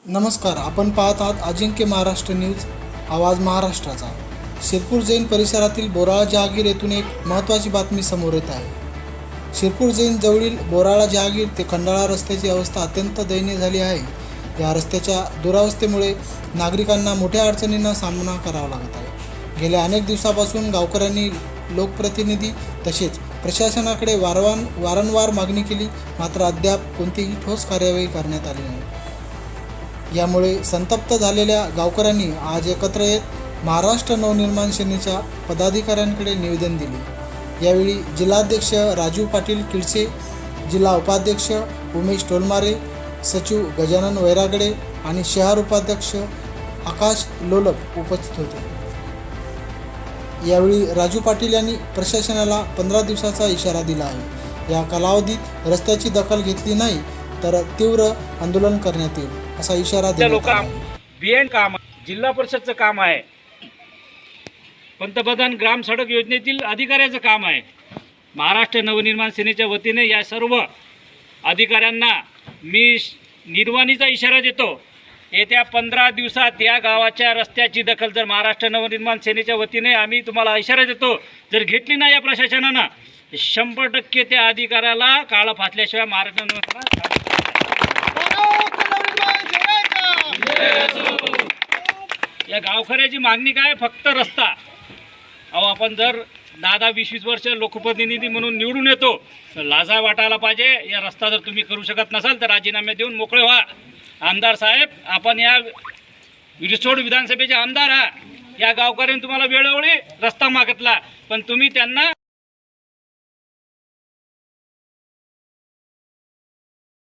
नमस्कार, आपण पाहत आहात अजिंक्य महाराष्ट्र न्यूज, आवाज महाराष्ट्राचा। शिरपूर जैन परिसरातील बोराळा जहागीर येथून एक महत्त्वाची बातमी समोर येत आहे। शिरपूर जैन जवळील बोराळा जहागीर ते खंडाळा रस्त्याची अवस्था अत्यंत दयनीय झाली आहे। या रस्त्याच्या दुरावस्थेमुळे नागरिकांना मोठ्या अडचणींना सामना करावा लागत आहे। गेल्या अनेक दिवसापासून गावकऱ्यांनी लोकप्रतिनिधी तसेच प्रशासनाकडे वारंवार मागणी केली, मात्र अद्याप कोणतीही ठोस कार्यवाही करण्यात आली नाही। यामुळे संतप्त झालेल्या गावकऱ्यांनी आज एकत्र येत महाराष्ट्र नवनिर्माण सेनेच्या पदाधिकाऱ्यांकडे निवेदन दिले। यावेळी जिल्हाध्यक्ष राजू पाटील किडसे, जिल्हा उपाध्यक्ष उमेश टोलमारे, सचिव गजानन वैरागडे आणि शहर उपाध्यक्ष आकाश लोलप उपस्थित होते। यावेळी राजू पाटील यांनी प्रशासनाला 15 दिवसाचा इशारा दिला आहे। या कालावधीत रस्त्याची दखल घेतली नाही तर तीव्र आंदोलन करण्यात येईल असा इशारा दिला आहे। बिएन काम जिल्हा परिषदचं काम आहे, पंतप्रधान ग्राम सडक योजनेतील अधिकाऱ्याचं काम आहे। महाराष्ट्र नवनिर्माण सेनेच्या वतीने या सर्व अधिकाऱ्यांना मी निर्वाणीचा इशारा देतो। येत्या 15 दिवसात या गावाच्या रस्त्याची दखल जर महाराष्ट्र नवनिर्माण सेनेच्या वतीने आम्ही तुम्हाला इशारा देतो, जर घेतली नाही या प्रशासनानं 100% त्या अधिकाऱ्याला काळं फासल्याशिवाय महाराष्ट्र नवनिर्माण या गावकऱ्याची मागणी काय, फक्त रस्ता। अहो, आपण जर 10-20 वर्ष लोकप्रतिनिधी म्हणून निवडून येतो तर लाजा वाटायला पाहिजे। या रस्ता जर तुम्ही करू शकत नसाल तर राजीनामे देऊन मोकळे व्हा। आमदार साहेब, आपण या रिसोड विधानसभेचे आमदार आहात। या गावकऱ्यांनी तुम्हाला वेळोवेळी रस्ता मागितला, पण तुम्ही त्यांना